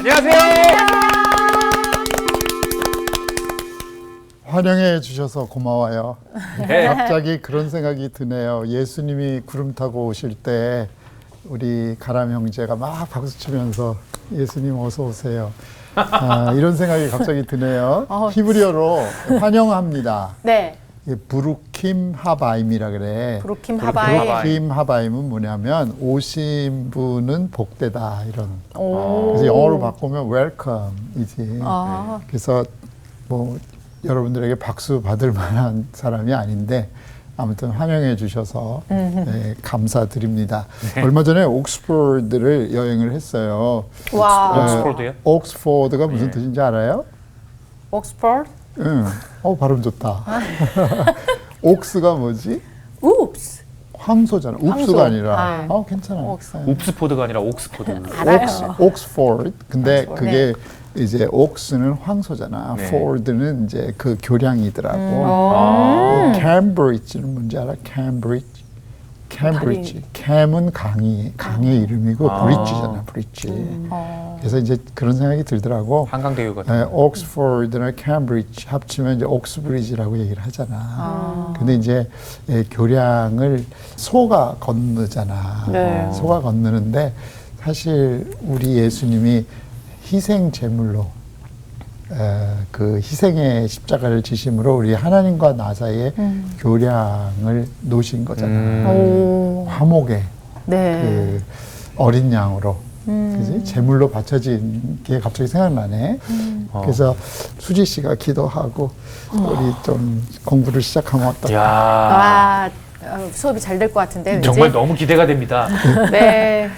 안녕하세요. 환영해 주셔서 고마워요. 네. 갑자기 그런 생각이 드네요. 예수님이 구름 타고 오실 때 우리 가람 형제가 막 박수 치면서 예수님 어서 오세요. 이런 생각이 갑자기 드네요. 히브리어로 환영합니다. 네. 브루킴 하바임이라 그래. 브루킴 하바임. 브루킴 하바임은 뭐냐면 오신 분은 복되다 이런. 오. 그래서 영어로 바꾸면 웰컴이지. 아. 그래서 뭐 여러분들에게 박수 받을 만한 사람이 아닌데 아무튼 환영해 주셔서 네, 감사드립니다. 네. 얼마 전에 옥스퍼드를 여행을 했어요. 와. 옥스퍼드요? 옥스퍼드가 무슨 뜻인지 알아요? 옥스퍼드? 응. 발음 좋다. 옥스가 뭐지? 웁스. 황소잖아. 웁스가 황소. 아니라. 아. 괜찮아. 옥스. 옵스포드가 아니라 옥스퍼드. 알아요. 옥스포드. 근데 옥스퍼드. 그게 이제 옥스는 황소잖아. 네. 포드는 이제 그 교량이더라고. 캠브리지는 뭔지 알아? 캠브리지. 캠은 강의 이름이고 브리지잖아. 브리지. 그래서 이제 그런 생각이 들더라고. 한강대교 같은. 네, 옥스퍼드나 캠브리지 합치면 이제 옥스브리지라고 얘기를 하잖아. 근데 이제 교량을 소가 건너잖아. 네. 소가 건너는데 사실 우리 예수님이 희생 제물로 그 희생의 십자가를 지심으로 우리 하나님과 나 사이에 교량을 놓으신 거잖아. 오. 화목의 네. 그 어린 양으로 그지? 제물로 바쳐진 게 갑자기 생각나네. 그래서 수지 씨가 기도하고 우리 좀 공부를 시작하면 어떨까? 야, 와, 수업이 잘 될 것 같은데. 왠지? 정말 너무 기대가 됩니다. 네.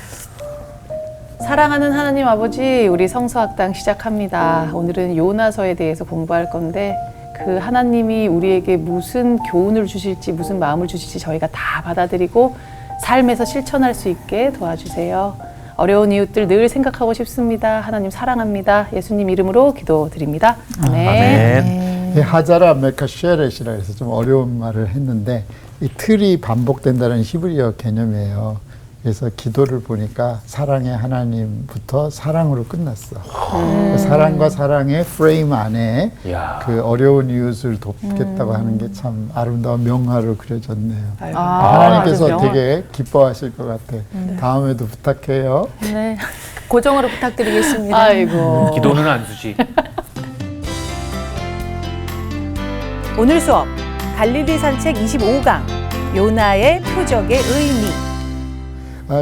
사랑하는 하나님 아버지, 우리 성서학당 시작합니다. 오늘은 요나서에 대해서 공부할 건데 그 하나님이 우리에게 무슨 교훈을 주실지, 무슨 마음을 주실지 저희가 다 받아들이고 삶에서 실천할 수 있게 도와주세요. 어려운 이웃들 늘 생각하고 싶습니다. 하나님 사랑합니다. 예수님 이름으로 기도드립니다. 아멘. 아멘. 이 하자라 메카쉐렛이라 해서 좀 어려운 말을 했는데 이 틀이 반복된다는 히브리어 개념이에요. 그래서 기도를 보니까 사랑의 하나님부터 사랑으로 끝났어. 사랑과 사랑의 프레임 안에 야. 그 어려운 이웃을 돕겠다고 하는 게 참 아름다운 명화로 그려졌네요. 아주 하나님께서 명화. 되게 기뻐하실 것 같아. 다음에도 부탁해요. 네. 고정으로 부탁드리겠습니다. 아이고. 기도는 안수지. 오늘 수업 갈릴리 산책 25강 요나의 표적의 의미.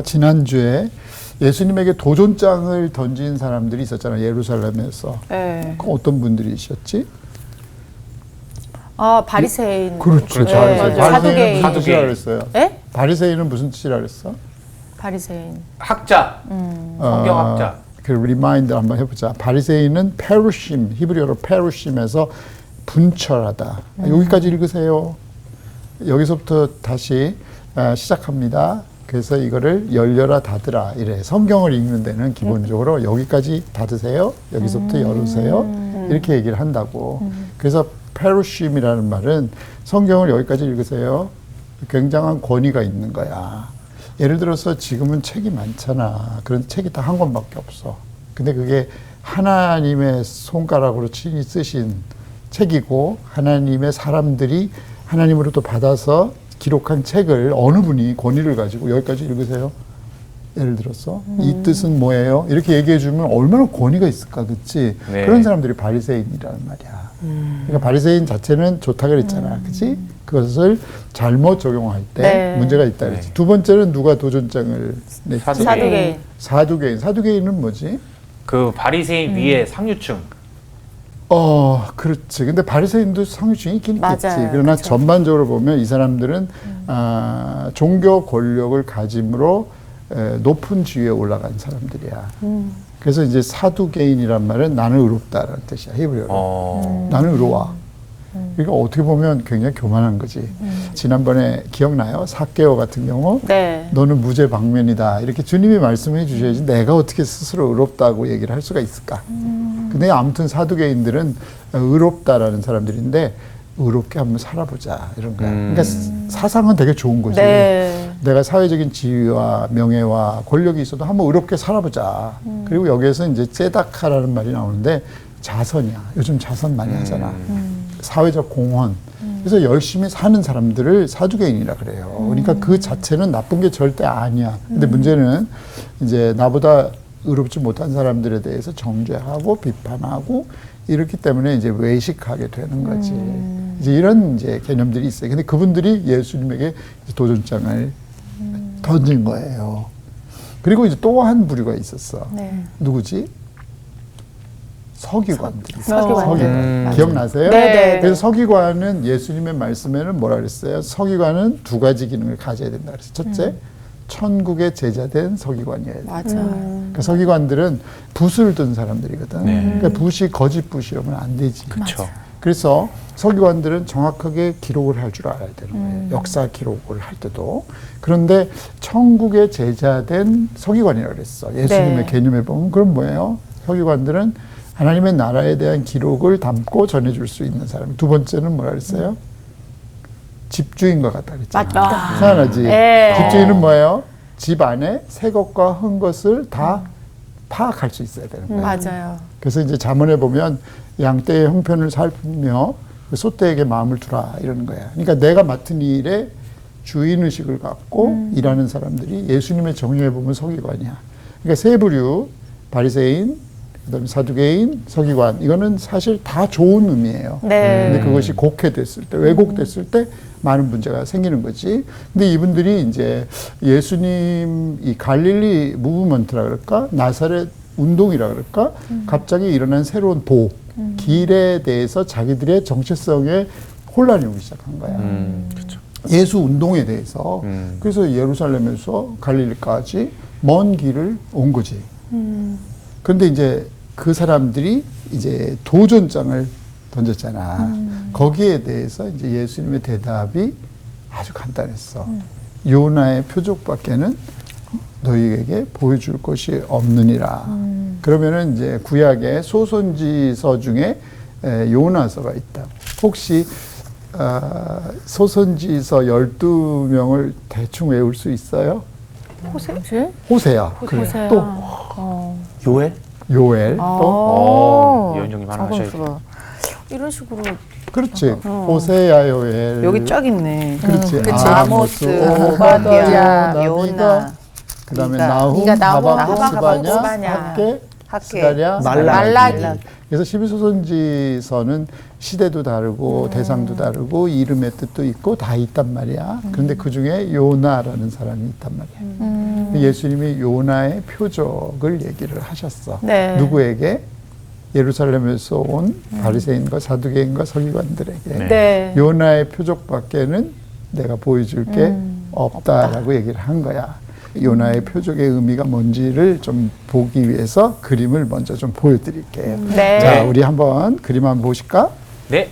지난주에 예수님에게 도전장을 던진 사람들이 있었잖아요. 예루살렘에서. 네. 그 어떤 분들이셨지? 아 바리새인. 그렇죠. 그렇죠. 바리새인. 맞아요. 바리새인은 무슨 사두개인. 뜻이라 그랬어요? 예? 바리새인은 무슨 뜻이라 그랬어? 바리새인. 학자, 성경학자. 그 리마인드 한번 해보자. 바리새인은 페루심, 히브리어로 페루심에서 분철하다. 여기까지 읽으세요. 여기서부터 다시 시작합니다. 그래서 이거를 열려라 닫으라 이래. 성경을 읽는 데는 기본적으로 여기까지 닫으세요. 여기서부터 열으세요. 이렇게 얘기를 한다고. 그래서 페루심이라는 말은 성경을 여기까지 읽으세요. 굉장한 권위가 있는 거야. 예를 들어서 지금은 책이 많잖아. 그런 책이 다 한 권밖에 없어. 근데 그게 하나님의 손가락으로 친히 쓰신 책이고 하나님의 사람들이 하나님으로부터 받아서 기록한 책을 어느 분이 권위를 가지고 여기까지 읽으세요. 예를 들어서 이 뜻은 뭐예요? 이렇게 얘기해 주면 얼마나 권위가 있을까, 그렇지? 네. 그런 사람들이 바리새인이라는 말이야. 그러니까 바리새인 자체는 좋다 그랬잖아, 그렇지? 그것을 잘못 적용할 때 네. 문제가 있다 그랬지. 네. 두 번째는 누가 도전장을 냈지? 사두개인. 사두개인. 사두개인은 뭐지? 그 바리새인 위에 상류층. 그렇지. 근데 바리새인도 상류층이 있긴 있겠지. 맞아요. 그러나 그쵸. 전반적으로 보면 이 사람들은 종교 권력을 가짐으로 높은 지위에 올라간 사람들이야. 그래서 이제 사두개인이란 말은 나는 의롭다라는 뜻이야. 히브리어로. 나는 의로워. 그러니까 어떻게 보면 굉장히 교만한 거지. 지난번에 기억나요? 삭개오 같은 경우 네. 너는 무죄 방면이다. 이렇게 주님이 말씀해 주셔야지 내가 어떻게 스스로 의롭다고 얘기를 할 수가 있을까? 근데 아무튼 사두개인들은 의롭다라는 사람들인데 의롭게 한번 살아보자 이런 거야. 그러니까 사상은 되게 좋은 거지. 네. 내가 사회적인 지위와 명예와 권력이 있어도 한번 의롭게 살아보자. 그리고 여기에서 이제 ጼ다카라는 말이 나오는데 자선이야. 요즘 자선 많이 하잖아. 사회적 공헌. 그래서 열심히 사는 사람들을 사두개인이라 그래요. 그러니까 그 자체는 나쁜 게 절대 아니야. 근데 문제는 이제 나보다 의롭지 못한 사람들에 대해서 정죄하고 비판하고 이렇기 때문에 이제 외식하게 되는 거지. 이제 이런 이제 개념들이 있어요. 근데 그분들이 예수님에게 도전장을 던진 거예요. 그리고 이제 또 한 부류가 있었어. 네. 누구지? 서기관들이. 서기관들. 기억나세요? 네. 그래서 서기관은 예수님의 말씀에는 뭐라 그랬어요? 서기관은 두 가지 기능을 가져야 된다 그랬어요. 첫째, 천국의 제자된 서기관이어야 돼. 맞아. 그러니까 서기관들은 붓을 든 사람들이거든. 네. 그러니까 붓이 거짓 붓이라면 안 되지. 그렇죠. 그래서 서기관들은 정확하게 기록을 할 줄 알아야 되는 거예요. 역사 기록을 할 때도. 그런데 천국의 제자된 서기관이라고 그랬어. 예수님의 네. 개념에 보면 그럼 뭐예요? 서기관들은 하나님의 나라에 대한 기록을 담고 전해줄 수 있는 사람. 두 번째는 뭐라 그랬어요? 집주인과 같다 그랬잖아. 맞다. 희한하지? 네. 집주인은 뭐예요? 집 안에 새 것과 흠 것을 다 파악할 수 있어야 되는 거예요. 맞아요. 그래서 이제 잠언에 보면 양떼의 형편을 살피며 그 소떼에게 마음을 두라 이러는 거야. 그러니까 내가 맡은 일에 주인의식을 갖고 일하는 사람들이 예수님의 정의에 보면 서기관이야. 그러니까 세 부류, 바리새인, 그다음에 사두개인, 서기관 이거는 사실 다 좋은 의미예요. 네. 근데 그것이 곡해됐을 때, 왜곡됐을 때 많은 문제가 생기는 거지. 근데 이분들이 이제 예수님 이 갈릴리 무브먼트라 그럴까? 나사렛 운동이라 그럴까? 갑자기 일어난 새로운 도, 길에 대해서 자기들의 정체성에 혼란이 오기 시작한 거야. 그렇죠. 예수 운동에 대해서. 그래서 예루살렘에서 갈릴리까지 먼 길을 온 거지. 그런데 이제 그 사람들이 이제 도전장을 던졌잖아. 거기에 대해서 이제 예수님의 대답이 아주 간단했어. 요나의 표적밖에는 너희에게 보여줄 것이 없느니라. 그러면은 이제 구약의 소선지서 중에 요나서가 있다. 혹시 소선지서 12명을 대충 외울 수 있어요? 호세? 호세야. 그래. 호세야. 또 요엘? 요엘. 또 예언정님 하나 하셔야죠. 이런 식으로. 그렇지. 호세야, 요엘. 여기 쫙 있네. 그렇지. 그치. 아모스, 오바댜, 나비가, 요나. 그다음에 미가. 나훔, 미가, 나훔, 하박국, 하박국, 스바냐, 스바냐, 학계, 학계, 스가랴, 말라기. 그래서 12소선지서는 시대도 다르고 대상도 다르고 이름의 뜻도 있고 다 있단 말이야. 그런데 그 중에 요나라는 사람이 있단 말이야. 예수님이 요나의 표적을 얘기를 하셨어. 네. 누구에게? 예루살렘에서 온 바리새인과 사두개인과 서기관들에게. 네. 요나의 표적밖에는 내가 보여줄 게 없다라고 얘기를 한 거야. 요나의 표적의 의미가 뭔지를 좀 보기 위해서 그림을 먼저 좀 보여드릴게요. 네. 자, 우리 한번 그림 한번 보실까? 네.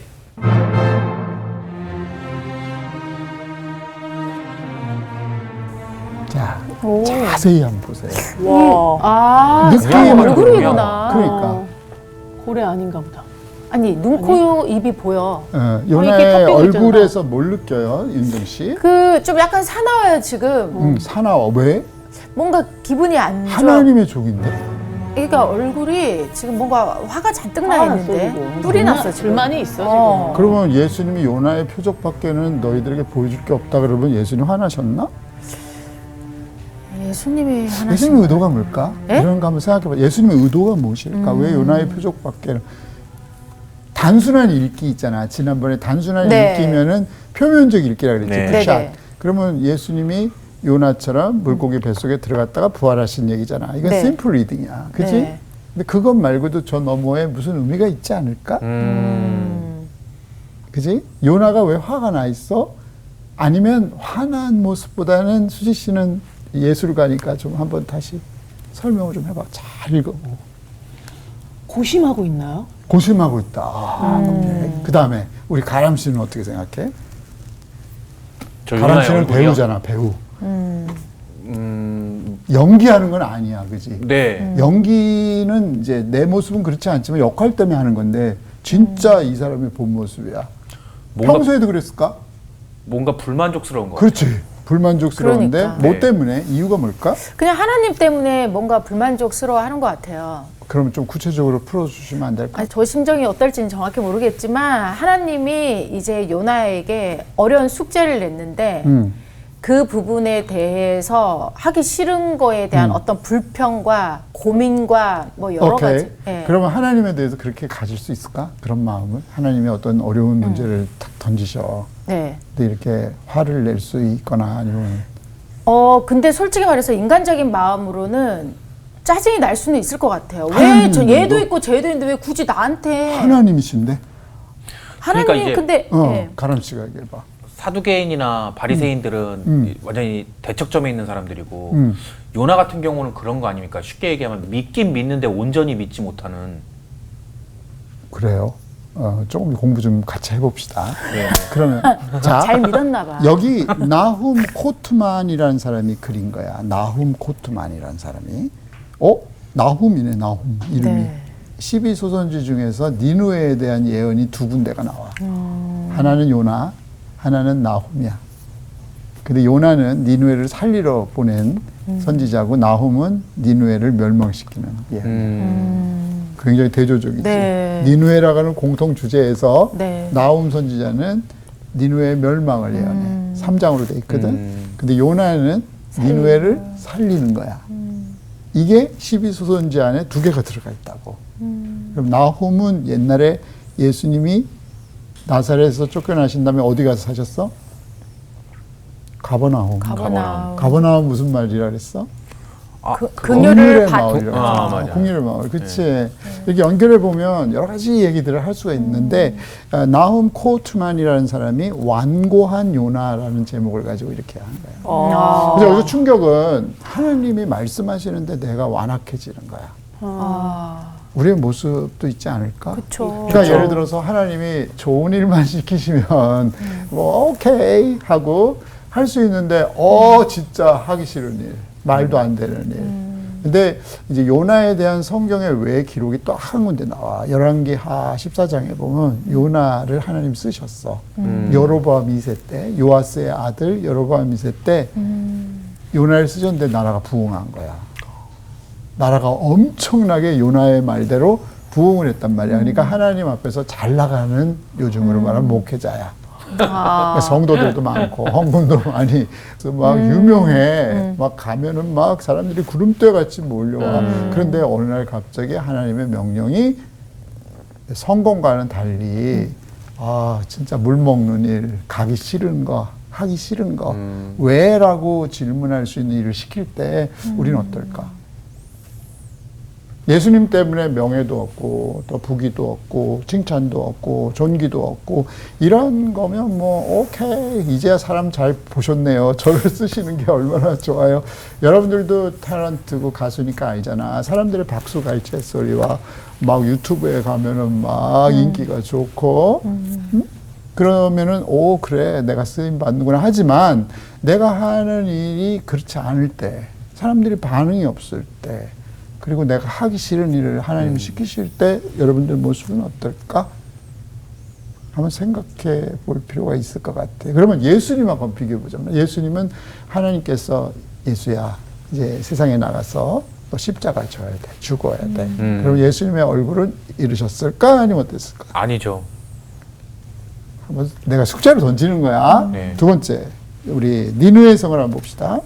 자, 자세히 한번 보세요. 와. 아, 느낌이 사람 얼굴이구나. 얼굴이구나. 그러니까. 고래 아닌가 보다. 아니, 눈, 코, 입이 보여. 이렇게 요나의 토핑이 있잖아. 얼굴에서 뭘 느껴요, 윤정 씨? 그, 좀 약간 사나워요, 지금. 사나워. 왜? 뭔가 기분이 안 좋아. 하나님의 종인데? 그러니까 얼굴이 지금 뭔가 화가 잔뜩 나 화가 있는데. 났어, 지금. 뿔이 났어, 지금. 불만이 있어, 지금. 그러면 예수님이 요나의 표적밖에는 너희들에게 보여줄 게 없다 그러면 예수님 화나셨나? 예수님이 하나씩. 예수님의 의도가 뭘까? 예? 이런 거 한번 생각해봐. 예수님의 의도가 무엇일까? 왜 요나의 표적밖에는? 단순한 읽기 있잖아. 지난번에 단순한 네. 읽기면은 표면적 읽기라 그랬지. 네. 푸샷. 네네. 그러면 예수님이 요나처럼 물고기 뱃속에 들어갔다가 부활하신 얘기잖아. 이건 네. 심플 리딩이야. 그치? 네. 근데 그것 말고도 저 너머에 무슨 의미가 있지 않을까? 그지? 요나가 왜 화가 나 있어? 아니면 화난 모습보다는 수지 씨는 예술가니까 좀 한번 다시 설명을 좀 해봐. 잘 읽어보고. 고심하고 있나요? 고심하고 있다. 그 다음에 우리 가람 씨는 어떻게 생각해? 저 가람 요나의 씨는 얼굴이요? 배우잖아, 배우. 연기하는 건 아니야, 그지? 네. 연기는 이제 내 모습은 그렇지 않지만 역할 때문에 하는 건데 진짜 이 사람의 본 모습이야. 평소에도 그랬을까? 뭔가 불만족스러운 거. 그렇지. 불만족스러운데 그러니까. 뭐 네. 때문에? 이유가 뭘까? 그냥 하나님 때문에 뭔가 불만족스러워하는 것 같아요. 그러면 좀 구체적으로 풀어주시면 안 될까? 아니, 저 심정이 어떨지는 정확히 모르겠지만 하나님이 이제 요나에게 어려운 숙제를 냈는데 그 부분에 대해서 하기 싫은 거에 대한 어떤 불평과 고민과 뭐 여러 오케이. 가지. 예. 그러면 하나님에 대해서 그렇게 가질 수 있을까? 그런 마음을? 하나님이 어떤 어려운 문제를 탁 던지셔. 네. 근데 이렇게 화를 낼 수 있거나 아니면 근데 솔직히 말해서 인간적인 마음으로는 짜증이 날 수는 있을 것 같아요. 왜 하나님도? 얘도 있고 쟤도 있는데 왜 굳이 나한테? 하나님이신데? 하나님 그러니까 이제- 근데 예. 가람 씨가 얘기해봐. 사두개인이나 바리새인들은 완전히 대척점에 있는 사람들이고 요나 같은 경우는 그런 거 아닙니까? 쉽게 얘기하면 믿긴 믿는데 온전히 믿지 못하는. 그래요. 조금 공부 좀 같이 해봅시다. 예. 그러면 자 잘 믿었나 봐. 여기 나훔 코트만이라는 사람이 그린 거야. 나훔 코트만이라는 사람이. 나훔이네. 나훔 이름이. 네. 12소선지 중에서 니누에에 대한 예언이 두 군데가 나와. 하나는 요나, 하나는 나훔이야. 근데 요나는 니누에를 살리러 보낸 선지자고 나훔은 니누에를 멸망시키는 예언. 굉장히 대조적이지. 네. 니누에라고 하는 공통 주제에서 네. 나훔 선지자는 니누에의 멸망을 예언해. 3장으로 돼 있거든. 근데 요나는 니누에를 살리는 거야. 이게 12소선지 안에 두 개가 들어가 있다고. 그럼 나훔은 옛날에 예수님이 나사렛에서 쫓겨나신 다음에 어디 가서 사셨어? 가버나움. 가버나움 무슨 말이라 그랬어? 그녀를 마을이라고. 맞아. 궁유의 마을. 그치. 이렇게 연결해 보면 여러 가지 얘기들을 할 수가 있는데, 나훔 코트만이라는 사람이 완고한 요나라는 제목을 가지고 이렇게 한 거예요. 그래서 여기서 충격은 하나님이 말씀하시는데 내가 완악해지는 거야. 우리의 모습도 있지 않을까? 그쵸. 그러니까 예를 들어서 하나님이 좋은 일만 시키시면 뭐 오케이 하고 할 수 있는데 진짜 하기 싫은 일, 말도 안 되는 일. 근데 이제 요나에 대한 성경의 외 기록이 또 한 군데 나와. 열왕기하 14장에 보면 요나를 하나님 쓰셨어. 여로보암 2세 때, 요아스의 아들 여로보암 2세 때 요나를 쓰셨는데 나라가 부흥한 거야. 나라가 엄청나게 요나의 말대로 부흥을 했단 말이야. 그러니까 하나님 앞에서 잘 나가는 요즘으로 말하면 목회자야. 성도들도 많고 헌금도 많이 막 유명해. 막 가면은 막 사람들이 구름대 같이 몰려와. 그런데 어느 날 갑자기 하나님의 명령이 성공과는 달리 진짜 물 먹는 일, 가기 싫은 거, 하기 싫은 거 왜라고 질문할 수 있는 일을 시킬 때 우리는 어떨까? 예수님 때문에 명예도 얻고 또 부귀도 얻고 칭찬도 얻고 존귀도 얻고 이런 거면 뭐 오케이 이제야 사람 잘 보셨네요. 저를 쓰시는 게 얼마나 좋아요. 여러분들도 탤런트고 가수니까 알잖아. 사람들의 박수 갈채 소리와 막 유튜브에 가면은 막 인기가 좋고 그러면은 그래 내가 쓰임 받는구나. 하지만 내가 하는 일이 그렇지 않을 때 사람들이 반응이 없을 때 그리고 내가 하기 싫은 일을 하나님 시키실 때 여러분들 모습은 어떨까? 한번 생각해 볼 필요가 있을 것 같아요. 그러면 예수님 한번 비교해 보자면 예수님은 하나님께서 예수야 이제 세상에 나가서 또 십자가 져야 돼. 죽어야 돼. 그럼 예수님의 얼굴은 이르셨을까? 아니면 어땠을까? 아니죠. 한번 내가 숙제를 던지는 거야. 네. 두 번째 우리 니느웨 성을 한번 봅시다.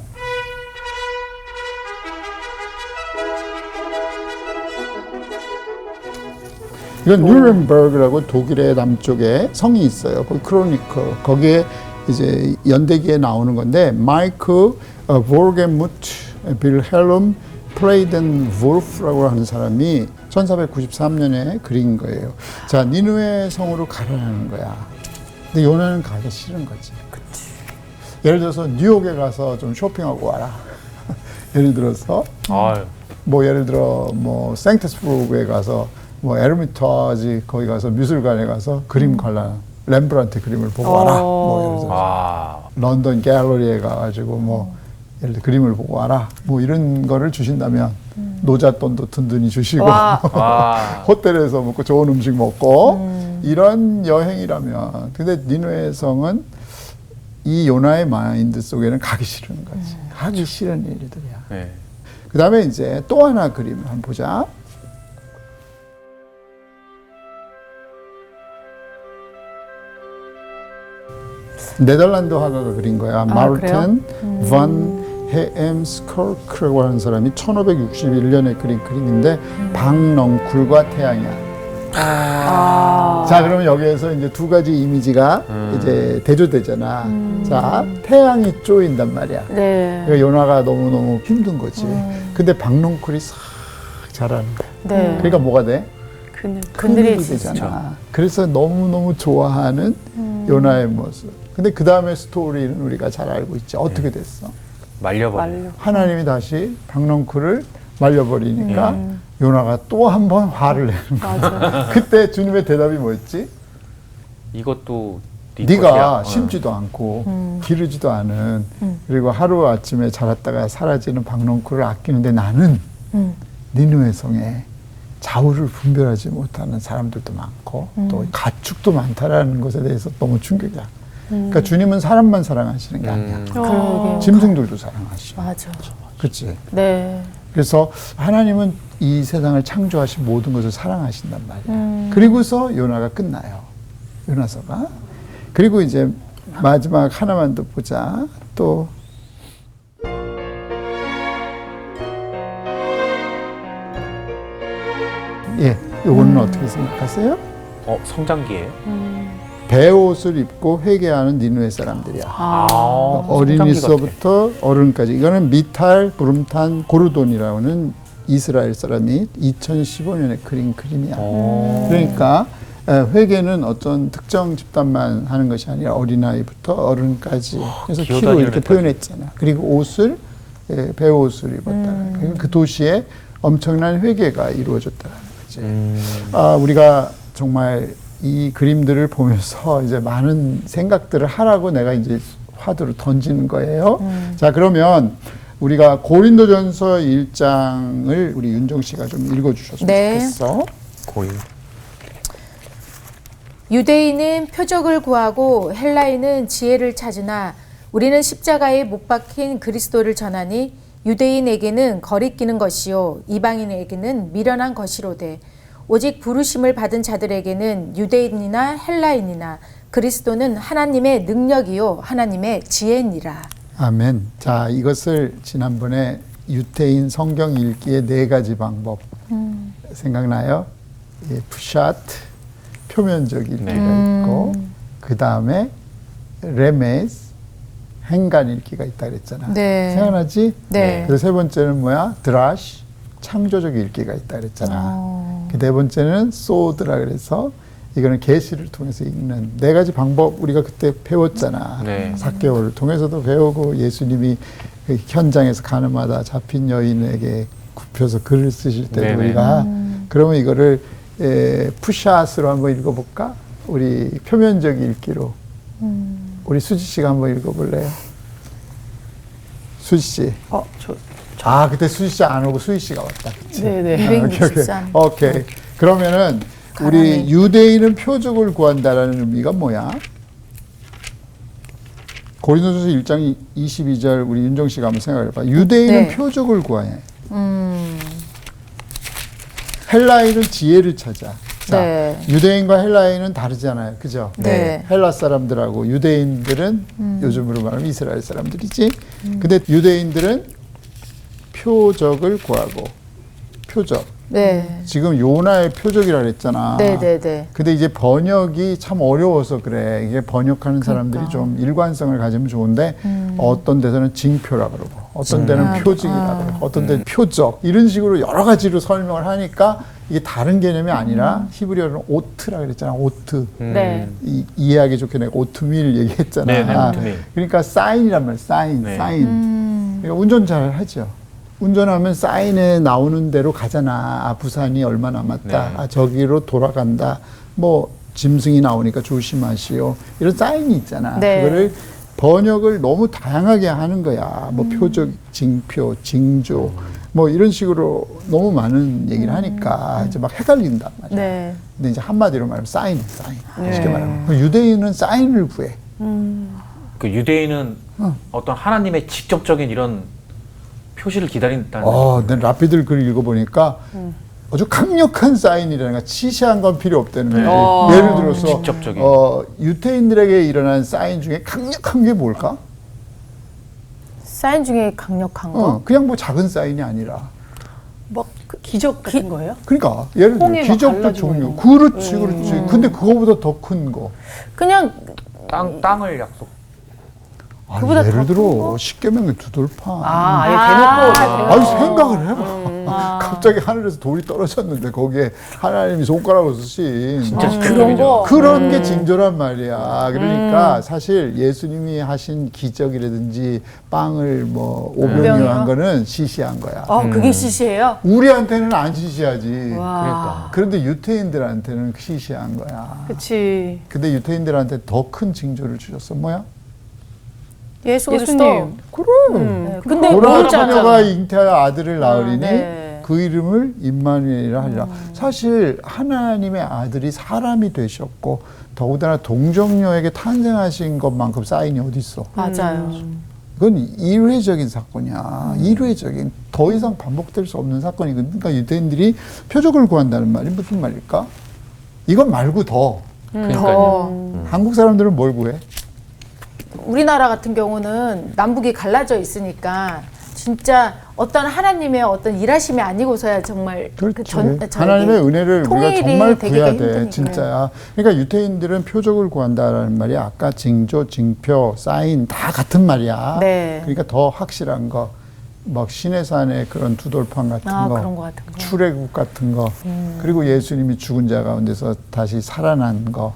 이건 뉴렌버그라고 독일의 남쪽에 성이 있어요. 거기 크로니커 거기에 이제 연대기에 나오는 건데 마이크 볼게무트 빌헬름 플레이덴 볼프라고 하는 사람이 1493년에 그린 거예요. 자, 니느웨 성으로 가라는 거야. 근데 요나는 가기 싫은 거지. 예를 들어서 뉴욕에 가서 좀 쇼핑하고 와라. 예를 들어서 뭐 예를 들어 뭐 생트스부르크에 가서 뭐 에르미타지 거기 가서 미술관에 가서 그림 관람 렘브란트 그림을 보고 와라. 뭐 예를 들어서 런던 갤러리에 가가지고 뭐 예를 들어 그림을 보고 와라. 뭐 이런 거를 주신다면 노잣돈도 든든히 주시고 와. 와. 호텔에서 먹고 좋은 음식 먹고 이런 여행이라면 근데 니누의 성은 이 요나의 마인드 속에는 가기 싫은 거지. 하기 싫은 일들이야. 네. 그 다음에 이제 또 하나 그림을 한번 보자. 네덜란드 화가가 그린 거야. 마르텐 반 헤엠스컬크라고 하는 사람이 1561년에 그린 그림인데 박넝쿨과 태양이야. 자, 그러면 여기에서 이제 두 가지 이미지가 이제 대조되잖아. 자, 태양이 쪼인단 말이야. 네. 그러니까 요나가 너무너무 힘든 거지. 근데 박넝쿨이 싹 잘하는 거야. 네. 그러니까 뭐가 돼? 그늘이 그늘이 있으시죠. 되잖아. 그래서 너무너무 좋아하는 요나의 모습. 근데 그 다음에 스토리는 우리가 잘 알고 있지. 어떻게 됐어? 말려버려. 하나님이 다시 박넝쿨을 말려버리니까 요나가 또 한 번 화를 내는 거야. 맞아. 그때 주님의 대답이 뭐였지? 이것도 네 네가 것이야. 심지도 않고 기르지도 않은 그리고 하루아침에 자랐다가 사라지는 박넝쿨을 아끼는데 나는 니느웨 성에 좌우를 분별하지 못하는 사람들도 많고 또 가축도 많다라는 것에 대해서 너무 충격이야. 그러니까 주님은 사람만 사랑하시는 게 아니야. 그러게요. 짐승들도 사랑하시고. 맞아. 그렇지. 네. 그래서 하나님은 이 세상을 창조하신 모든 것을 사랑하신단 말이야. 그리고서 요나가 끝나요. 요나서가. 그리고 이제 마지막 하나만 더 보자. 또 예, 요거는 어떻게 생각하세요? 성장기예요? 배옷을 입고 회개하는 니느웨 사람들이야. 성장기 어린이서부터 어른까지. 이거는 미탈 부름탄 고르돈이라는 이스라엘 사람이 2015년에 그린 그림이야. 그러니까 회개는 어떤 특정 집단만 하는 것이 아니라 어린아이부터 어른까지. 그래서 키로 이렇게 표현했잖아. 그리고 옷을 배옷을 입었다. 그러니까 그 도시에 엄청난 회개가 이루어졌다는 거지. 우리가 정말 이 그림들을 보면서 이제 많은 생각들을 하라고 내가 이제 화두를 던지는 거예요. 자, 그러면 우리가 고린도전서 1장을 우리 윤정 씨가 좀 읽어주셨으면 좋겠어. 고인. 유대인은 표적을 구하고 헬라인은 지혜를 찾으나 우리는 십자가에 못 박힌 그리스도를 전하니 유대인에게는 거리끼는 것이요 이방인에게는 미련한 것이로되 오직 부르심을 받은 자들에게는 유대인이나 헬라인이나 그리스도는 하나님의 능력이요 하나님의 지혜니라. 아멘. 자, 이것을 지난번에 유태인 성경 읽기의 4가지 방법 생각나요? 예, 푸샷, 표면적 읽기가 있고 그 다음에 레메스, 행간 읽기가 있다 그랬잖아. 네. 생각나지? 네. 그래서 세 번째는 뭐야? 드라시, 창조적 읽기가 있다 그랬잖아. 그 네 번째는 소드라 그래서 이거는 계시를 통해서 읽는 4가지 방법 우리가 그때 배웠잖아. 네. 사개오를 통해서도 배우고 예수님이 그 현장에서 가늠하다 잡힌 여인에게 굽혀서 글을 쓰실 때도 네네. 우리가 그러면 이거를 푸샷으로 한번 읽어볼까? 우리 표면적 읽기로 우리 수지 씨가 한번 읽어볼래요? 수지 씨. 그때 수지 씨 안 오고 수지 씨가 왔다. 그치? 네네. 263. 오케이. 그러면은 우리 유대인은 표적을 구한다라는 의미가 뭐야? 고린도전서 1장 22절 우리 윤정 씨가 한번 생각해 봐. 유대인은 네. 표적을 구해. 헬라인은 지혜를 찾아. 자, 네. 유대인과 헬라인은 다르잖아요. 그죠? 네. 헬라 사람들하고 유대인들은 요즘으로 말하면 이스라엘 사람들이지. 근데 유대인들은 표적을 구하고 표적. 네. 지금 요나의 표적이라 그랬잖아. 네네네. 근데 이제 번역이 참 어려워서 그래. 이게 번역하는 사람들이 좀 일관성을 가지면 좋은데 어떤 데서는 징표라 그러고 어떤 데는 표적이라 그러고 어떤 데는 표적 이런 식으로 여러 가지로 설명을 하니까 이게 다른 개념이 아니라 히브리어로는 오트라 그랬잖아. 오트. 네. 이해하기 좋게 내가 오트밀 얘기했잖아. 네, 오트밀. 그러니까 사인이란 말이야. 사인. 네. 사인. 그러니까 운전 잘 하죠. 운전하면 사인에 나오는 대로 가잖아. 부산이 얼마 남았다. 네. 저기로 돌아간다. 뭐 짐승이 나오니까 조심하시오. 이런 사인이 있잖아. 네. 그거를 번역을 너무 다양하게 하는 거야. 뭐 표적, 징표, 징조 뭐 이런 식으로 너무 많은 얘기를 하니까 이제 막 헷갈린단 말이야. 네. 근데 이제 한마디로 말하면 사인. 네. 쉽게 말하면 유대인은 사인을 구해. 그 유대인은 어떤 하나님의 직접적인 이런 표시를 기다린다는. 내 라피들 글 읽어보니까 아주 강력한 사인이라는 거, 시시한 건 필요 없다는 거지. 예를 들어서 직접적인. 유태인들에게 일어난 사인 중에 강력한 게 뭘까? 사인 중에 강력한 거. 그냥 뭐 작은 사인이 아니라. 뭐 기적 같은 거예요? 그러니까 예를 들어 홍해 막 기적도 갈라지고 종류. 이런 거. 그렇지, 그렇지. 근데 그거보다 더 큰 거. 그냥 땅을 약속. 그보다 예를 더 들어 십계명의 두 돌판. 아예 대놓고. 아니 생각을 해봐. 갑자기 하늘에서 돌이 떨어졌는데 거기에 하나님이 손가락을 쓰신 진짜 그런 직접적이죠. 거. 그런 게 징조란 말이야. 그러니까 사실 예수님이 하신 기적이라든지 빵을 뭐 오병이어한 거는 시시한 거야. 그게 시시해요? 우리한테는 안 시시하지. 그러니까. 그런데 유태인들한테는 시시한 거야. 그치. 근데 유태인들한테 더 큰 징조를 주셨어. 뭐야? 예수 예수님. 그리스도. 그럼. 네, 근데 보라 모르잖아. 처녀가 잉태하여 아들을 낳으리니 네. 그 이름을 임마누엘이라 하리라. 사실 하나님의 아들이 사람이 되셨고 더군다나 동정녀에게 탄생하신 것만큼 사인이 어디 있어? 맞아요. 그건 일회적인 사건이야. 일회적인, 더 이상 반복될 수 없는 사건이거든. 그러니까 유대인들이 표적을 구한다는 말이 무슨 말일까? 이건 말고 더. 그러니까요. 한국 사람들은 뭘 구해? 우리나라 같은 경우는 남북이 갈라져 있으니까 진짜 어떤 하나님의 어떤 일하심이 아니고서야 정말 그렇지. 저기 하나님의 은혜를 우리가 통일이 정말 되기가 구해야 돼. 힘드니까. 진짜야. 그러니까 유태인들은 표적을 구한다라는 말이 아까 징조, 징표, 사인 다 같은 말이야. 네. 그러니까 더 확실한 거. 막 시내산의 그런 두돌판 같은 거, 그런 거 같은 거. 출애굽 같은 거, 그리고 예수님이 죽은 자 가운데서 다시 살아난 거,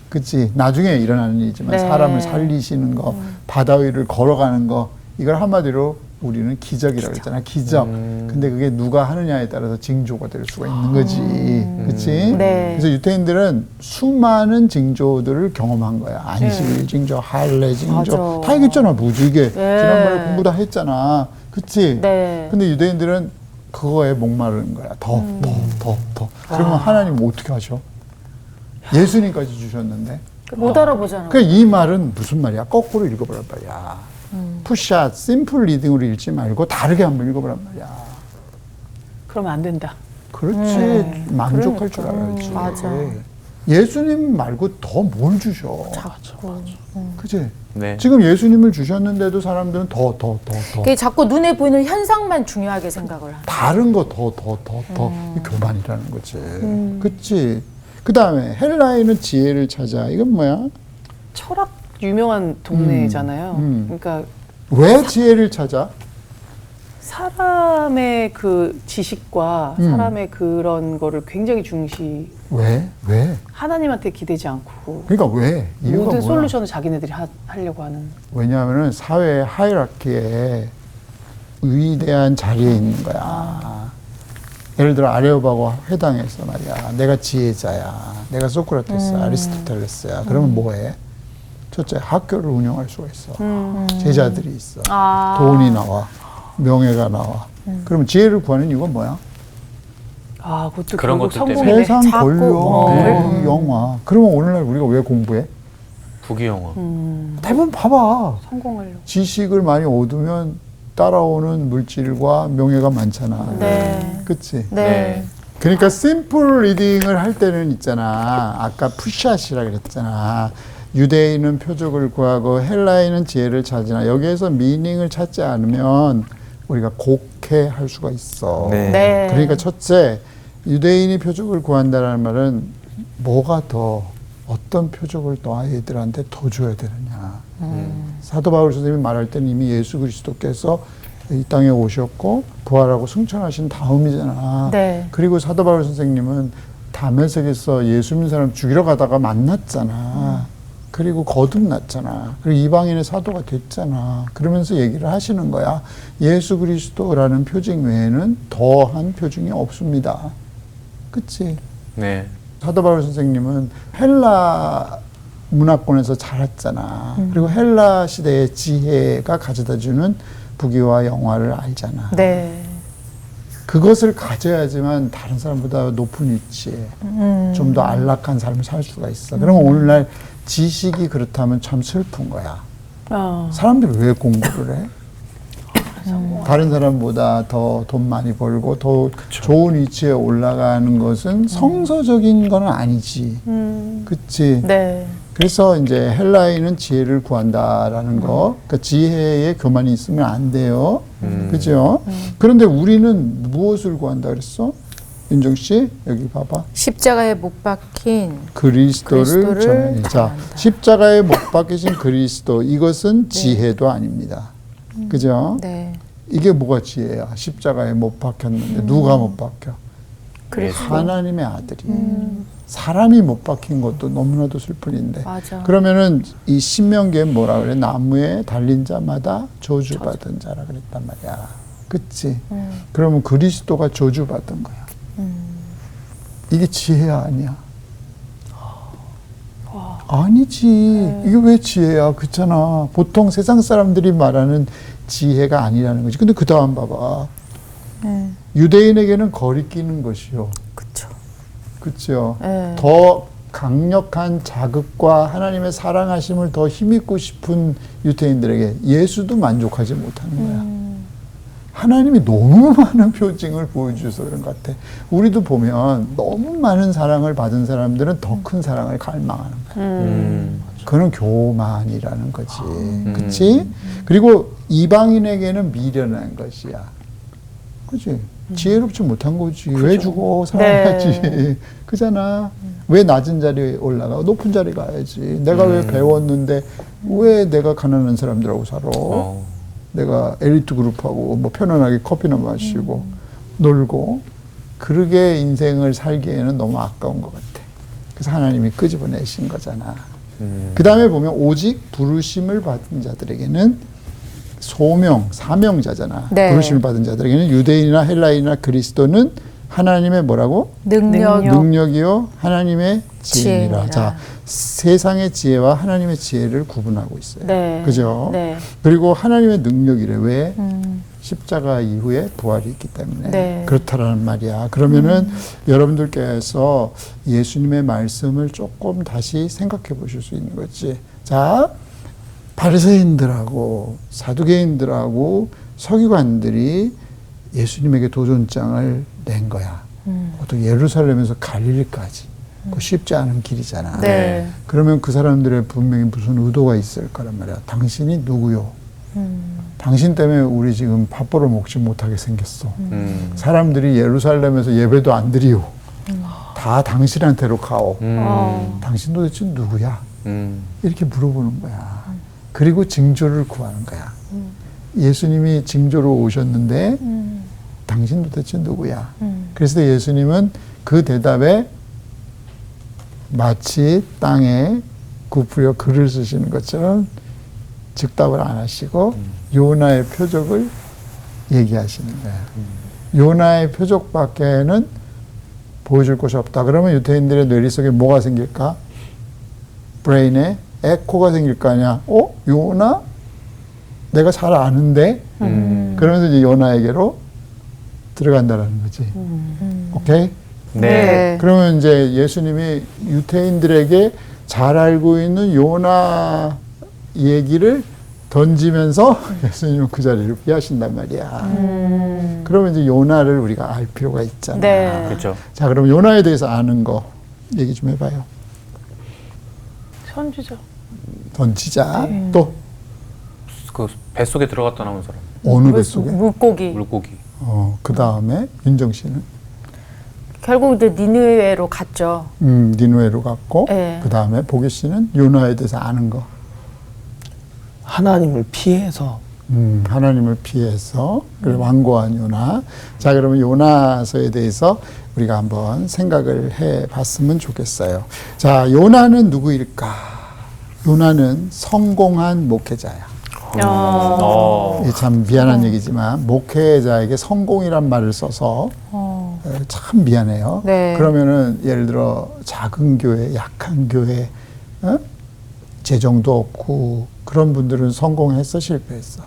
그치? 나중에 일어나는 일이지만 네. 사람을 살리시는 거, 바다 위를 걸어가는 거, 이걸 한마디로 우리는 기적이라고 했잖아. 기적. 근데 그게 누가 하느냐에 따라서 징조가 될 수가 있는 거지. 그치? 네. 그래서 유태인들은 수많은 징조들을 경험한 거야. 안식일 징조, 할례 징조. 맞아. 다 얘기했잖아. 무지개. 네. 지난번에 공부 다 했잖아. 그치? 네. 근데 유대인들은 그거에 목마르는 거야. 더. 그러면 하나님 어떻게 하셔? 예수님까지 주셨는데. 못 알아보잖아. 그러니까 이 말은 무슨 말이야? 거꾸로 읽어보란 말이야. 푸샷, 심플 리딩으로 읽지 말고 다르게 한번 읽어보란 말이야. 그러면 안 된다. 그렇지. 만족할 줄 알아야지. 맞아. 예수님 말고 더 뭘 주셔? 자꾸. 그치? 네. 지금 예수님을 주셨는데도 사람들은 더. 그게 자꾸 눈에 보이는 현상만 중요하게 생각을 하는. 다른 거 더. 이 교만이라는 거지. 그치? 그 다음에 헬라인은 지혜를 찾아. 이건 뭐야? 철학 유명한 동네잖아요. 그러니까 왜 지혜를 찾아? 사람의 그 지식과 사람의 그런 거를 굉장히 중시. 왜? 하나님한테 기대지 않고 그러니까 왜? 이유가 모든 뭐야? 솔루션을 자기네들이 하려고 하는. 왜냐하면 사회 하이라키에 위대한 자리에 있는 거야. 예를 들어 아레오바고 회당에서 말이야. 내가 지혜자야. 내가 소크라테스, 아리스토텔레스야. 그러면 뭐해? 첫째, 학교를 운영할 수가 있어. 제자들이 있어. 돈이 나와. 명예가 나와. 그러면 지혜를 구하는 이유가 뭐야? 그것도 그런 결국 것들 때문에. 성공이네. 세상 자꾸, 권력, 영화. 그러면 오늘날 우리가 왜 공부해? 부귀영화. 대부분 봐봐. 성공하려고. 지식을 많이 얻으면 따라오는 물질과 명예가 많잖아. 네. 그치? 네. 그러니까 심플 리딩을 할 때는 있잖아. 아까 푸샷이라 그랬잖아. 유대인은 표적을 구하고 헬라인은 지혜를 찾으나 여기에서 미닝을 찾지 않으면 우리가 곡해할 수가 있어. 네. 네. 그러니까 첫째, 유대인이 표적을 구한다는 말은 뭐가 더 어떤 표적을 또 아이들한테 더 줘야 되느냐. 사도 바울 선생님이 말할 때는 이미 예수 그리스도께서 이 땅에 오셨고 부활하고 승천하신 다음이잖아. 네. 그리고 사도 바울 선생님은 다메섹에서 예수 믿는 사람 죽이러 가다가 만났잖아. 그리고 거듭났잖아. 그리고 이방인의 사도가 됐잖아. 그러면서 얘기를 하시는 거야. 예수 그리스도라는 표징 외에는 더한 표징이 없습니다. 그치? 네. 사도 바울 선생님은 헬라 문화권에서 자랐잖아. 그리고 헬라 시대의 지혜가 가져다주는 부귀와 영화를 알잖아. 네. 그것을 가져야지만 다른 사람보다 높은 위치에 좀 더 안락한 삶을 살 수가 있어. 그러면 오늘날 지식이 그렇다면 참 슬픈 거야. 사람들이 왜 공부를 해? 다른 사람보다 더 돈 많이 벌고 더 좋은 위치에 올라가는 것은 성서적인 건 아니지. 그치? 네. 그래서 이제 헬라인은 지혜를 구한다라는 거, 그러니까 지혜의 교만이 있으면 안 돼요. 그죠? 그런데 우리는 무엇을 구한다 그랬어? 윤정 씨, 여기 봐봐. 십자가에 못 박힌 그리스도를 그리스도를 전하니. 자, 전한다. 십자가에 못 박히신 그리스도, 이것은 지혜도 아닙니다. 그죠? 네. 이게 뭐가 지혜야? 십자가에 못 박혔는데 누가 못 박혀? 하나님의 아들이. 사람이 못 박힌 것도 너무나도 슬픈인데. 맞아. 그러면은 이 신명기에 뭐라 그래? 나무에 달린 자마다 저주받은 자라 그랬단 말이야. 그치? 그러면 그리스도가 저주받은 거야. 이게 지혜야, 아니야? 아니지. 이게 왜 지혜야? 그렇잖아. 보통 세상 사람들이 말하는 지혜가 아니라는 거지. 근데 그 다음 봐봐. 유대인에게는 거리끼는 것이요. 그쵸. 그렇죠. 네. 더 강력한 자극과 하나님의 사랑하심을 더 힘입고 싶은 유대인들에게 예수도 만족하지 못하는 거야. 하나님이 너무 많은 표징을 보여주셔서 그런 것 같아. 우리도 보면 너무 많은 사랑을 받은 사람들은 더 큰 사랑을 갈망하는 거야. 그건 교만이라는 거지. 그치? 그리고 이방인에게는 미련한 것이야. 그치? 지혜롭지 못한 거지. 왜 주고 살아야지. 그잖아. 왜 낮은 자리에 올라가? 높은 자리 가야지. 내가 왜 배웠는데 왜 내가 가난한 사람들하고 살아? 내가 엘리트 그룹하고 뭐 편안하게 커피나 마시고 놀고 그러게 인생을 살기에는 너무 아까운 것 같아. 그래서 하나님이 끄집어내신 거잖아. 그 다음에 보면 오직 부르심을 받은 자들에게는 소명, 사명자잖아. 네. 부르심을 받은 자들에게는 유대인이나 헬라인이나 그리스도는 하나님의 뭐라고? 능력이요 하나님의 지혜니라. 지혜니라. 자, 세상의 지혜와 하나님의 지혜를 구분하고 있어요. 네. 그죠? 네. 그리고 하나님의 능력이래. 왜? 십자가 이후에 부활이 있기 때문에 네. 그렇다라는 말이야. 그러면은 여러분들께서 예수님의 말씀을 조금 다시 생각해 보실 수 있는 거지. 자, 바리새인들하고 사두개인들하고 서기관들이 예수님에게 도전장을 낸 거야. 또 예루살렘에서 갈릴리까지. 그 쉽지 않은 길이잖아. 네. 그러면 그 사람들의 분명히 무슨 의도가 있을 거란 말이야. 당신이 누구요? 당신 때문에 우리 지금 밥 벌어 먹지 못하게 생겼어. 사람들이 예루살렘에서 예배도 안 드리요. 다 당신한테로 가오. 당신 도대체 누구야? 이렇게 물어보는 거야. 그리고 징조를 구하는 거야. 예수님이 징조로 오셨는데 당신 도대체 누구야? 그래서 예수님은 그 대답에 마치 땅에 굽으려 글을 쓰시는 것처럼 즉답을 안 하시고 요나의 표적을 얘기하시는 거야. 요나의 표적밖에는 보여줄 것이 없다. 그러면 유대인들의 뇌리 속에 뭐가 생길까? 브레인에 에코가 생길 거 아니야. 요나? 내가 잘 아는데? 그러면서 이제 요나에게로 들어간다라는 거지. 오케이? 네. 그러면 이제 예수님이 유대인들에게 잘 알고 있는 요나 얘기를 던지면서 예수님은 그 자리를 피하신단 말이야. 그러면 이제 요나를 우리가 알 필요가 있잖아. 네. 그렇죠. 자, 그럼 요나에 대해서 아는 거 얘기 좀 해봐요. 선지자. 던지자. 또 그 뱃속에 들어갔다 나온 사람. 어느 뱃속에? 물고기. 물고기. 그 다음에 윤정 씨는 결국 이제 니느웨로 갔죠. 니누에로 갔고 네. 그 다음에 보기 씨는 요나에 대해서 아는 거. 하나님을 피해서 하나님을 피해서 완고한 요나. 자, 그러면 요나서에 대해서 우리가 한번 생각을 해봤으면 좋겠어요. 자, 요나는 누구일까? 요나는 성공한 목회자야. 이게 참 미안한 얘기지만 목회자에게 성공이란 말을 써서 참 미안해요. 네. 그러면은 예를 들어 작은 교회, 약한 교회, 재정도 없고 그런 분들은 성공했어, 실패했어?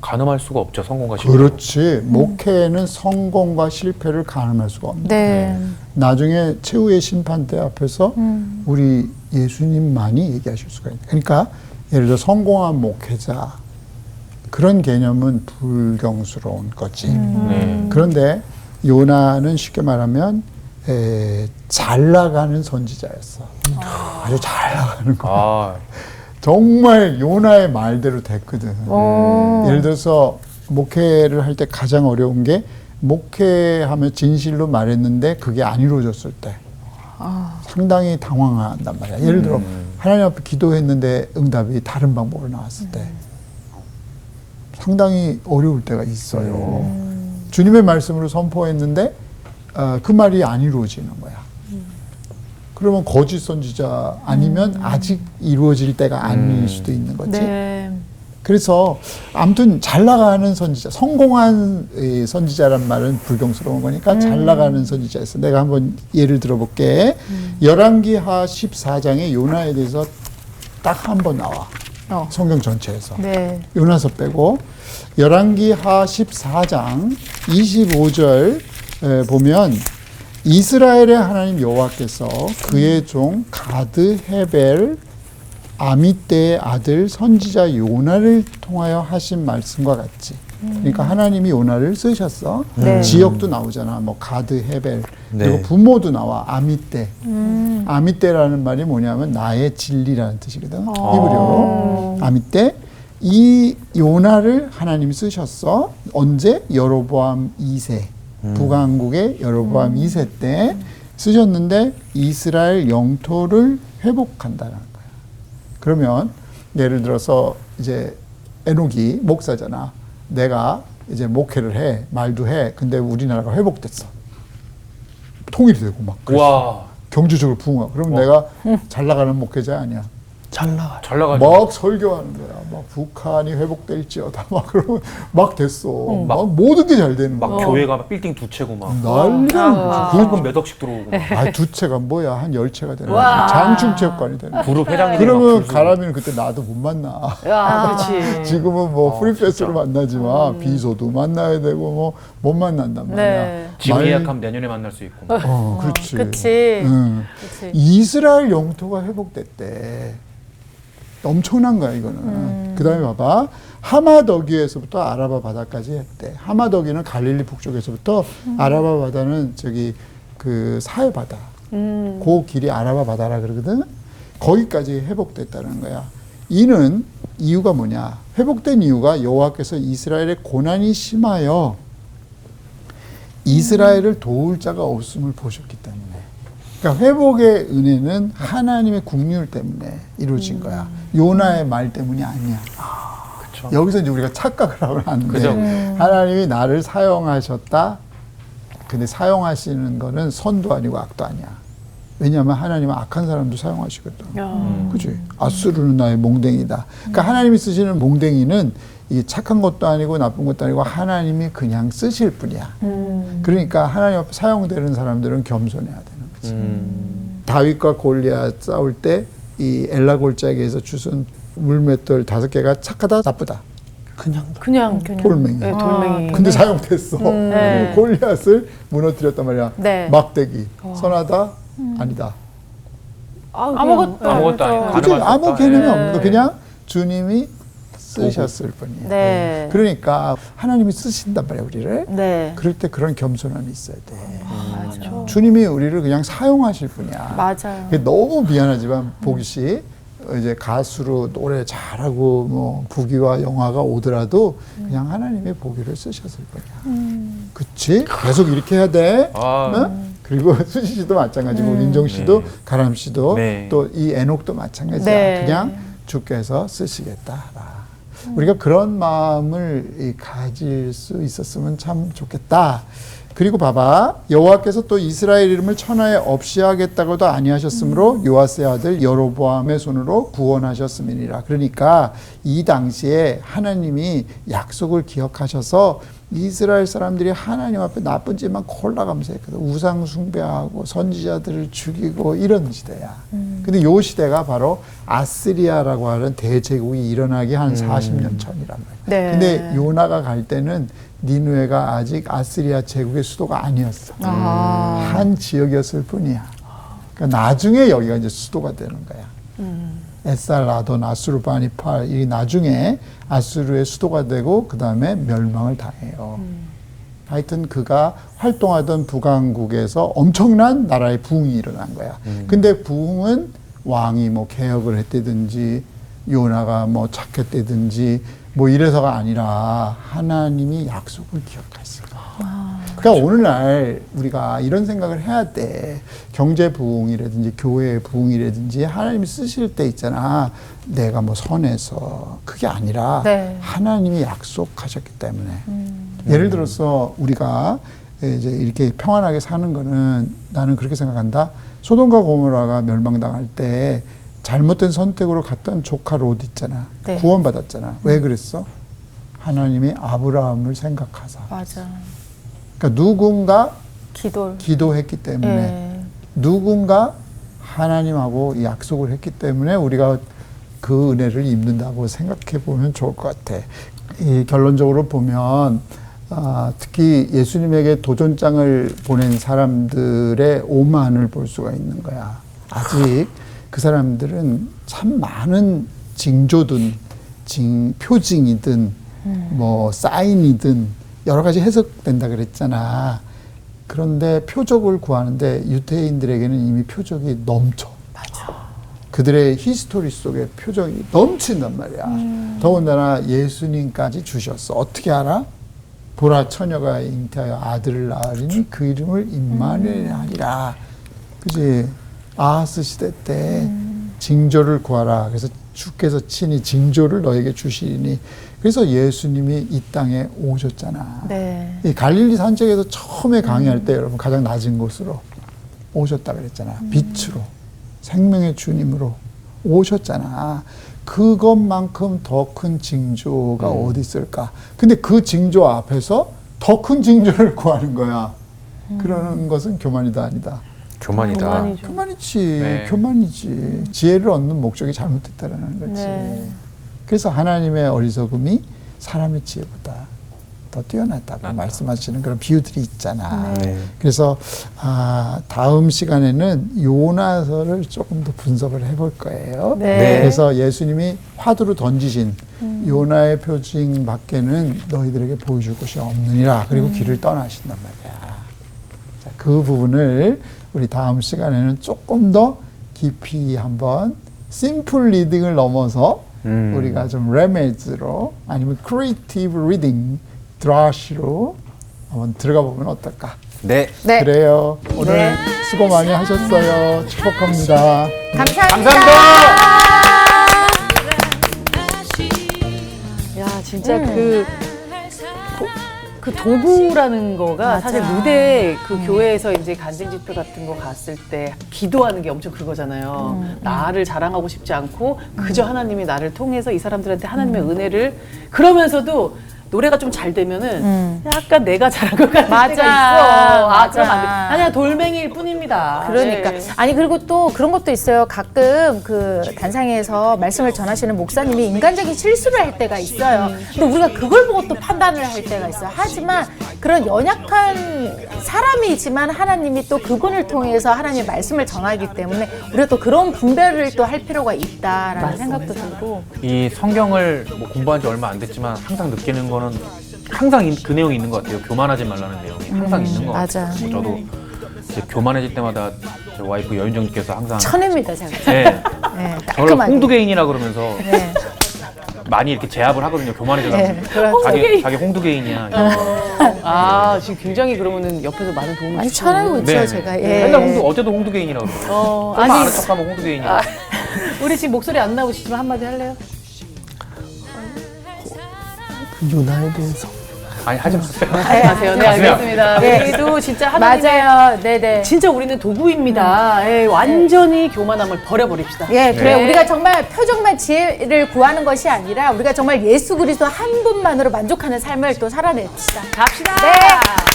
가늠할 수가 없죠. 성공과 실패. 그렇지. 목회는 성공과 실패를 가늠할 수가 없는 거야. 네. 나중에 최후의 심판대 앞에서 우리 예수님만이 얘기하실 수가 있는. 그러니까 예를 들어 성공한 목회자 그런 개념은 불경스러운 거지. 네. 그런데 요나는 쉽게 말하면 잘 나가는 선지자였어. 아주 잘 나가는 거야. 아, 정말 요나의 말대로 됐거든. 예를 들어서 목회를 할 때 가장 어려운 게 목회하며 진실로 말했는데 그게 안 이루어졌을 때 상당히 당황한단 말이야. 예를 들어 하나님 앞에 기도했는데 응답이 다른 방법으로 나왔을 때 상당히 어려울 때가 있어요. 주님의 말씀으로 선포했는데 그 말이 안 이루어지는 거야. 그러면 거짓 선지자 아니면 아직 이루어질 때가 아닐 수도 있는 거지. 네. 그래서 아무튼 잘 나가는 선지자, 성공한 선지자란 말은 불경스러운 거니까 잘 나가는 선지자였어. 내가 한번 예를 들어볼게. 열왕기하 14장에 요나에 대해서 딱 한 번 나와. 성경 전체에서. 네. 요나서 빼고 열왕기하 14장 25절 보면 이스라엘의 하나님 여호와께서 그의 종 가드 헤벨 아미떼의 아들 선지자 요나를 통하여 하신 말씀과 같이. 그러니까 하나님이 요나를 쓰셨어. 네. 지역도 나오잖아. 뭐 가드 헤벨. 네. 그리고 부모도 나와. 아미떼. 아미떼라는 말이 뭐냐면 나의 진리라는 뜻이거든. 히브리어로. 아미떼. 이 요나를 하나님이 쓰셨어. 언제? 여로보암 2세. 북왕국의 여로보암 2세 때 쓰셨는데 이스라엘 영토를 회복한다는 거야. 그러면 예를 들어서 이제 에녹이 목사잖아. 내가 이제 목회를 해, 말도 해. 근데 우리나라가 회복됐어. 통일이 되고 막 그랬어. 와, 경제적으로 부흥하고. 그럼 내가 잘 나가는 목회자 아니야. 잘 나가죠. 막 설교하는 거야. 막 북한이 회복될지어다. 막 그러면 막 됐어. 막 모든 게 잘 되는 막 거야. 교회가 막 빌딩 두 채고 막 난리가 부금 몇 억씩 들어오고 막 아, 두 채가 뭐야? 한 10채가 되는 거야. 장충체육관이 되는 거야. 부르 회장님이 그러면 막 가라면 그때 나도 못 만나. 그렇지. 지금은 뭐 프리패스로 만나지만 비서도 만나야 되고 뭐 못 만난단 말이야. 네. 지금 말- 예약하면 내년에 만날 수 있고 막. 그렇지. 그치. 응. 그치. 이스라엘 영토가 회복됐대. 엄청난 거야 이거는. 그다음에 봐봐. 하마더기에서부터 아라바 바다까지 했대. 하마더기는 갈릴리 북쪽에서부터 아라바 바다는 저기 그 사해 바다. 그 길이 아라바 바다라 그러거든. 거기까지 회복됐다는 거야. 이는 이유가 뭐냐? 회복된 이유가 여호와께서 이스라엘의 고난이 심하여 이스라엘을 도울 자가 없음을 보셨기 때문에. 그러니까 회복의 은혜는 하나님의 국률 때문에 이루어진 거야. 요나의 말 때문이 아니야. 그쵸. 여기서 이제 우리가 착각을 하면 안 돼. 그죠. 하나님이 나를 사용하셨다. 근데 사용하시는 거는 선도 아니고 악도 아니야. 왜냐하면 하나님은 악한 사람도 사용하시거든. 그치? 아수르는 나의 몽댕이다. 그러니까 하나님이 쓰시는 몽댕이는 이게 착한 것도 아니고 나쁜 것도 아니고 하나님이 그냥 쓰실 뿐이야. 그러니까 하나님 앞에 사용되는 사람들은 겸손해야 되는 거지. 다윗과 골리앗 싸울 때 이 엘라 골짜기에서 주순 물맷돌 5개가 착하다 나쁘다. 그냥 돌멩이. 네, 돌멩이. 근데 사용됐어. 네. 골리앗을 무너뜨렸단 말이야. 네. 막대기. 선하다? 아니다. 아무것도 아무것도 아니고 그치? 가능할 수 아무 없다. 개념이 예. 없는 거. 그냥 주님이 쓰셨을 뿐이에요. 네. 그러니까 하나님이 쓰신단 말이야 우리를. 네. 그럴 때 그런 겸손함이 있어야 돼. 주님이 우리를 그냥 사용하실 뿐이야. 맞아요. 그게 너무 미안하지만 보기 씨 이제 가수로 노래 잘하고 뭐 부귀와 영화가 오더라도 그냥 하나님의 보기를 쓰셨을 뿐이야. 그치? 계속 이렇게 해야 돼. 아. 응? 그리고 수지 씨도 마찬가지고 민정 씨도 네. 가람 씨도 네. 또 이 에녹도 마찬가지야. 네. 그냥 주께서 쓰시겠다. 우리가 그런 마음을 가질 수 있었으면 참 좋겠다. 그리고 봐봐, 여호와께서 또 이스라엘 이름을 천하에 없이 하겠다고도 아니하셨으므로 요아스의 아들 여로보암의 손으로 구원하셨음이니라. 그러니까 이 당시에 하나님이 약속을 기억하셔서 이스라엘 사람들이 하나님 앞에 나쁜 짓만 골라가면서 했거든. 우상 숭배하고 선지자들을 죽이고 이런 시대야. 근데 요 시대가 바로 아스리아라고 하는 대제국이 일어나기 한 40년 전이란 말이야. 네. 근데 요나가 갈 때는 니누에가 아직 아스리아 제국의 수도가 아니었어. 한 지역이었을 뿐이야. 그러니까 나중에 여기가 이제 수도가 되는 거야. 에살라돈, 아수르바니팔, 이 나중에 아수르의 수도가 되고 그 다음에 멸망을 당해요. 하여튼 그가 활동하던 북왕국에서 엄청난 나라의 부흥이 일어난 거야. 근데 부흥은 왕이 뭐 개혁을 했다든지 요나가 뭐 착했다든지 뭐 이래서가 아니라 하나님이 약속을 기억했어요. 그러니까 오늘날 우리가 이런 생각을 해야 돼. 경제 부흥이라든지 교회 부흥이라든지 하나님이 쓰실 때 있잖아. 내가 뭐 선해서 그게 아니라 네. 하나님이 약속하셨기 때문에. 예를 들어서 우리가 이제 이렇게 평안하게 사는 거는 나는 그렇게 생각한다. 소돔과 고모라가 멸망당할 때 잘못된 선택으로 갔던 조카 롯 있잖아. 네. 구원받았잖아. 왜 그랬어? 하나님이 아브라함을 생각하사. 맞아. 그러니까 누군가 기도했기 기도했기 때문에 누군가 하나님하고 약속을 했기 때문에 우리가 그 은혜를 입는다고 생각해 보면 좋을 것 같아. 이 결론적으로 보면 특히 예수님에게 도전장을 보낸 사람들의 오만을 볼 수가 있는 거야. 아직 그 사람들은 참 많은 징조든 표징이든 뭐 사인이든 여러 가지 해석된다 그랬잖아. 그런데 표적을 구하는데 유대인들에게는 이미 표적이 넘쳐. 맞아. 그들의 히스토리 속에 표적이 넘친단 말이야. 더군다나 예수님까지 주셨어. 어떻게 알아? 보라 처녀가 잉태하여 아들을 낳으리니 그 이름을 임마누엘 하리라. 그지? 아하스 시대 때 징조를 구하라. 그래서 주께서 친히 징조를 너에게 주시리니. 그래서 예수님이 이 땅에 오셨잖아. 네. 이 갈릴리 산적에서 처음에 강의할 때 여러분 가장 낮은 곳으로 오셨다 그랬잖아. 빛으로 생명의 주님으로 오셨잖아. 그것만큼 더 큰 징조가 어디 있을까? 근데 그 징조 앞에서 더 큰 징조를 구하는 거야. 그러는 것은 교만이다 아니다. 교만이다. 교만이죠. 교만이지. 네. 교만이지. 지혜를 얻는 목적이 잘못됐다라는 거지. 네. 그래서 하나님의 어리석음이 사람의 지혜보다 더 뛰어났다고 말씀하시는 그런 비유들이 있잖아. 네. 그래서 다음 시간에는 요나서를 조금 더 분석을 해볼 거예요. 네. 그래서 예수님이 화두로 던지신 요나의 표징 밖에는 너희들에게 보여줄 것이 없느니라. 그리고 길을 떠나신단 말이야. 자, 그 부분을 우리 다음 시간에는 조금 더 깊이 한번 심플 리딩을 넘어서 우리가 좀 레메즈로 아니면 크리에이티브 리딩 드라시로 한번 들어가 보면 어떨까? 네. 네. 그래요. 오늘 수고 많이 하셨어요. 축복합니다. 감사합니다. 야, 진짜 그 도구라는 거가 맞아. 사실 무대 그 교회에서 이제 간증 집회 같은 거 갔을 때 기도하는 게 엄청 그거잖아요. 나를 자랑하고 싶지 않고 그저 하나님이 나를 통해서 이 사람들한테 하나님의 은혜를 그러면서도 노래가 좀 잘 되면은 약간 내가 잘한 것 같은 맞아. 때가 있어. 맞아. 그러면 안 돼. 아니야, 돌멩이일 뿐입니다. 그러니까 네. 아니 그리고 또 그런 것도 있어요. 가끔 그 단상에서 말씀을 전하시는 목사님이 인간적인 실수를 할 때가 있어요. 근데 우리가 그걸 보고 또 판단을 할 때가 있어요. 하지만 그런 연약한 사람이지만 하나님이 또 그분을 통해서 하나님의 말씀을 전하기 때문에 우리가 또 그런 분별을 또 할 필요가 있다라는 생각도 들고. 이 성경을 뭐 공부한 지 얼마 안 됐지만 항상 느끼는 거는 항상 그 내용이 있는 것 같아요. 교만하지 말라는 내용이 항상 있는 것 맞아. 같아요. 저도 이제 교만해질 때마다 제 와이프 여윤정님께서 항상 천입니다, 제가. 네, 네, 저를 깔끔하게. 홍두개인이라 그러면서 네. 많이 이렇게 제압을 하거든요. 교만해져서 네, 그렇죠. 자기 홍두개인이야. 아, 지금 굉장히 그러면은 옆에서 많은 도움을 많이 주시네요. 천하고 있죠, 네. 제가. 맨날 어제도 홍두개인이라고 그러고. 아니, 아는 척하면 홍두개인이야. 우리 지금 목소리 안 나오시지만 한마디 할래요? 요나에 대해서 아니 하지 마세요. 하지 마세요. 네, 알겠습니다. 네. 우리도 진짜 하나님 맞아요. 네네. 진짜 우리는 도구입니다. 예, 완전히 교만함을 버려버립시다. 예, 그래. 네. 우리가 정말 표정만 지혜를 구하는 것이 아니라 우리가 정말 예수 그리스도 한 분만으로 만족하는 삶을 또 살아냅시다. 갑시다. 네.